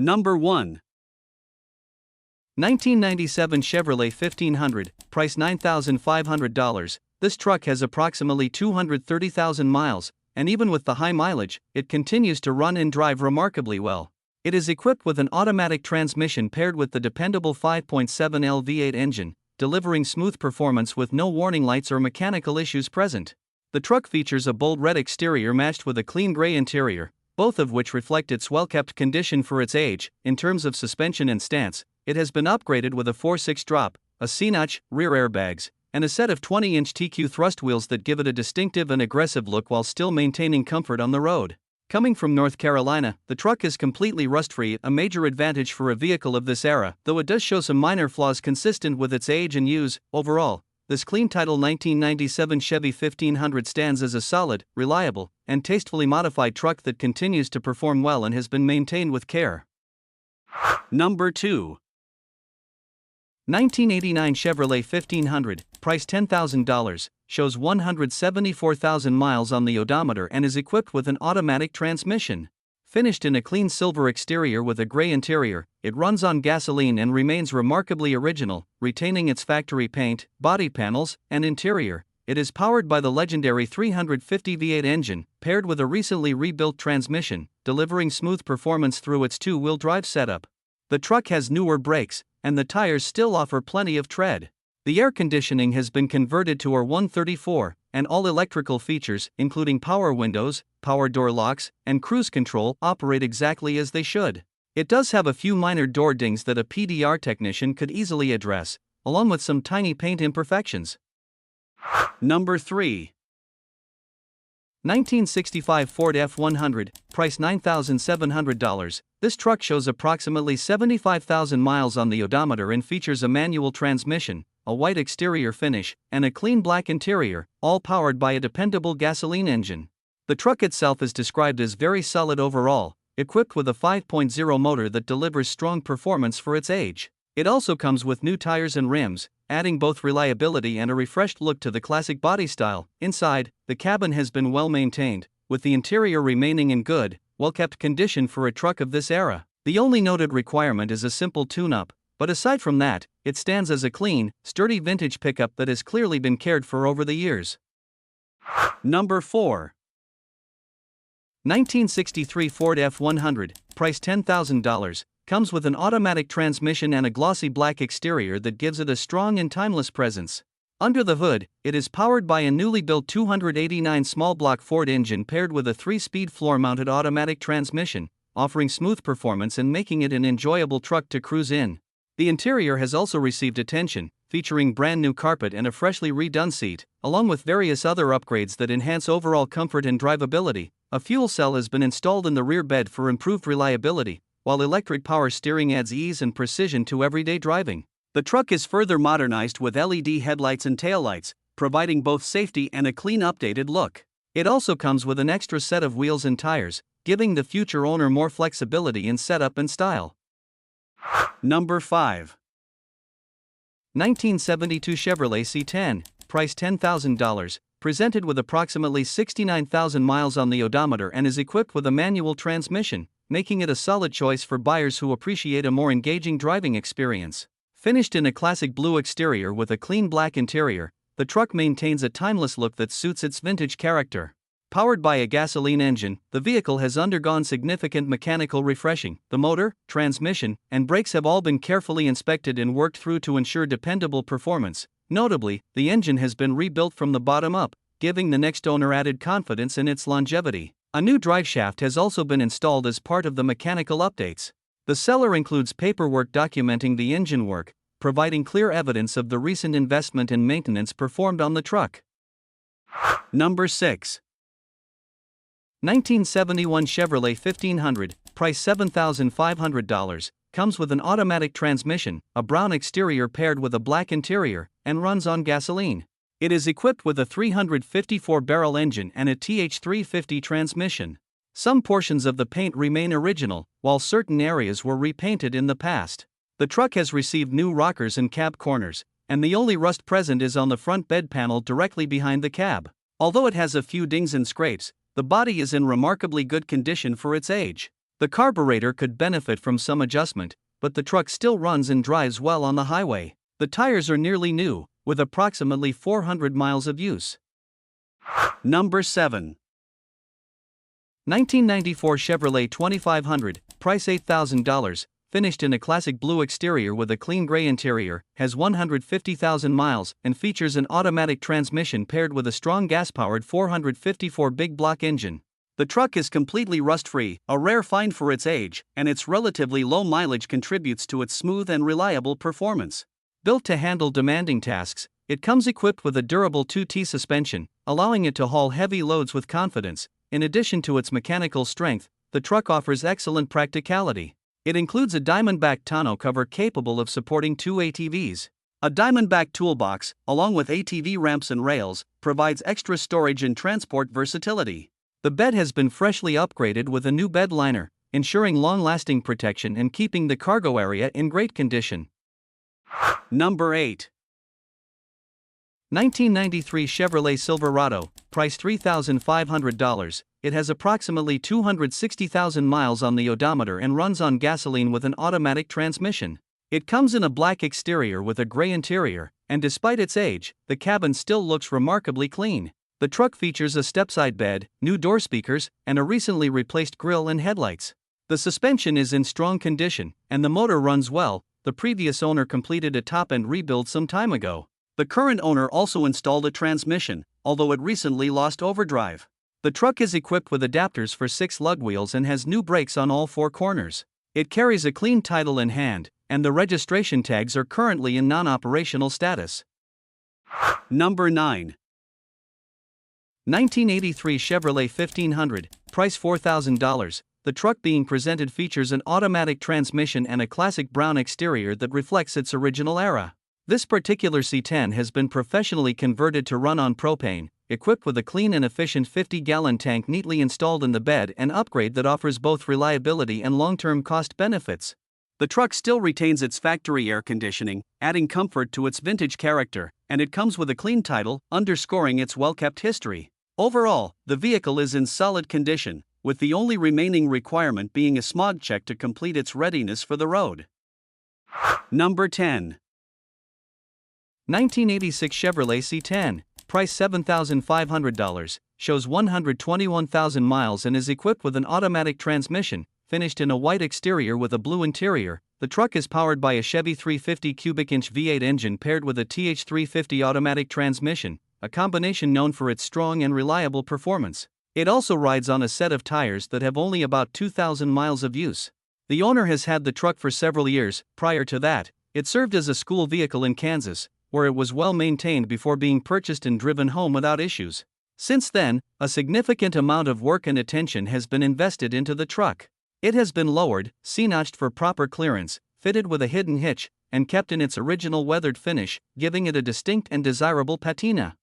Number 1. 1997 Chevrolet 1500, price $9,500. This truck has approximately 230,000 miles, and even with the high mileage, it continues to run and drive remarkably well. It is equipped with an automatic transmission paired with the dependable 5.7L V8 engine, delivering smooth performance with no warning lights or mechanical issues present. The truck features a bold red exterior matched with a clean gray interior, both of which reflect its well-kept condition for its age. In terms of suspension and stance, it has been upgraded with a 4/6 drop, a C-notch, rear airbags, and a set of 20-inch TQ thrust wheels that give it a distinctive and aggressive look while still maintaining comfort on the road. Coming from North Carolina, the truck is completely rust-free, a major advantage for a vehicle of this era, though it does show some minor flaws consistent with its age and use. Overall, this clean title 1997 Chevy 1500 stands as a solid, reliable, and tastefully modified truck that continues to perform well and has been maintained with care. Number 2. 1989 Chevrolet 1500, price $10,000, shows 174,000 miles on the odometer and is equipped with an automatic transmission. Finished in a clean silver exterior with a gray interior, it runs on gasoline and remains remarkably original, retaining its factory paint, body panels, and interior. It is powered by the legendary 350 V8 engine, paired with a recently rebuilt transmission, delivering smooth performance through its two-wheel drive setup. The truck has newer brakes, and the tires still offer plenty of tread. The air conditioning has been converted to R134, and all electrical features, including power windows, power door locks, and cruise control, operate exactly as they should. It does have a few minor door dings that a PDR technician could easily address, along with some tiny paint imperfections. Number 3. 1965 Ford F100, price $9,700. This truck shows approximately 75,000 miles on the odometer and features a manual transmission, a white exterior finish, and a clean black interior, all powered by a dependable gasoline engine. The truck itself is described as very solid overall, equipped with a 5.0 motor that delivers strong performance for its age. It also comes with new tires and rims, adding both reliability and a refreshed look to the classic body style. Inside, the cabin has been well maintained, with the interior remaining in good, well-kept condition for a truck of this era. The only noted requirement is a simple tune-up, but aside from that, it stands as a clean, sturdy vintage pickup that has clearly been cared for over the years. Number 4. 1963 Ford F100, price $10,000, comes with an automatic transmission and a glossy black exterior that gives it a strong and timeless presence. Under the hood, it is powered by a newly built 289 small block Ford engine paired with a 3-speed floor-mounted automatic transmission, offering smooth performance and making it an enjoyable truck to cruise in. The interior has also received attention, featuring brand new carpet and a freshly redone seat, along with various other upgrades that enhance overall comfort and drivability. A fuel cell has been installed in the rear bed for improved reliability, while electric power steering adds ease and precision to everyday driving. The truck is further modernized with LED headlights and taillights, providing both safety and a clean updated look. It also comes with an extra set of wheels and tires, giving the future owner more flexibility in setup and style. Number 5. 1972 Chevrolet C10, price $10,000, presented with approximately 69,000 miles on the odometer and is equipped with a manual transmission, making it a solid choice for buyers who appreciate a more engaging driving experience. Finished in a classic blue exterior with a clean black interior, the truck maintains a timeless look that suits its vintage character. Powered by a gasoline engine, the vehicle has undergone significant mechanical refreshing. The motor, transmission, and brakes have all been carefully inspected and worked through to ensure dependable performance. Notably, the engine has been rebuilt from the bottom up, giving the next owner added confidence in its longevity. A new driveshaft has also been installed as part of the mechanical updates. The seller includes paperwork documenting the engine work, providing clear evidence of the recent investment and maintenance performed on the truck. Number 6. 1971 Chevrolet 1500, price $7,500, comes with an automatic transmission, a brown exterior paired with a black interior, and runs on gasoline. It is equipped with a 354-barrel engine and a TH350 transmission. Some portions of the paint remain original, while certain areas were repainted in the past. The truck has received new rockers and cab corners, and the only rust present is on the front bed panel directly behind the cab. Although it has a few dings and scrapes, the body is in remarkably good condition for its age. The carburetor could benefit from some adjustment, but the truck still runs and drives well on the highway. The tires are nearly new, with approximately 400 miles of use. Number 7. 1994 Chevrolet 2500, price $8,000, finished in a classic blue exterior with a clean gray interior, has 150,000 miles, and features an automatic transmission paired with a strong gas-powered 454 big block engine. The truck is completely rust-free, a rare find for its age, and its relatively low mileage contributes to its smooth and reliable performance. Built to handle demanding tasks, it comes equipped with a durable 2T suspension, allowing it to haul heavy loads with confidence. In addition to its mechanical strength, the truck offers excellent practicality. It includes a Diamondback tonneau cover capable of supporting 2 ATVs. A Diamondback toolbox, along with ATV ramps and rails, provides extra storage and transport versatility. The bed has been freshly upgraded with a new bed liner, ensuring long-lasting protection and keeping the cargo area in great condition. Number 8. 1993 Chevrolet Silverado, price $3,500. It has approximately 260,000 miles on the odometer and runs on gasoline with an automatic transmission. It comes in a black exterior with a gray interior, and despite its age, the cabin still looks remarkably clean. The truck features a stepside bed, new door speakers, and a recently replaced grille and headlights. The suspension is in strong condition, and the motor runs well. The previous owner completed a top-end rebuild some time ago. The current owner also installed a transmission, although it recently lost overdrive. The truck is equipped with adapters for 6 lug wheels and has new brakes on all 4 corners. It carries a clean title in hand, and the registration tags are currently in non-operational status. Number 9. 1983 Chevrolet 1500, price $4,000. The truck being presented features an automatic transmission and a classic brown exterior that reflects its original era. This particular C10 has been professionally converted to run on propane, equipped with a clean and efficient 50-gallon tank neatly installed in the bed, an upgrade that offers both reliability and long-term cost benefits. The truck still retains its factory air conditioning, adding comfort to its vintage character, and it comes with a clean title, underscoring its well-kept history. Overall, the vehicle is in solid condition, with the only remaining requirement being a smog check to complete its readiness for the road. Number 10. 1986 Chevrolet C10, price $7,500, shows 121,000 miles and is equipped with an automatic transmission, finished in a white exterior with a blue interior. The truck is powered by a Chevy 350 cubic inch V8 engine paired with a TH350 automatic transmission, a combination known for its strong and reliable performance. It also rides on a set of tires that have only about 2,000 miles of use. The owner has had the truck for several years. Prior to that, it served as a school vehicle in Kansas, where it was well maintained before being purchased and driven home without issues. Since then, a significant amount of work and attention has been invested into the truck. It has been lowered, C-notched for proper clearance, fitted with a hidden hitch, and kept in its original weathered finish, giving it a distinct and desirable patina.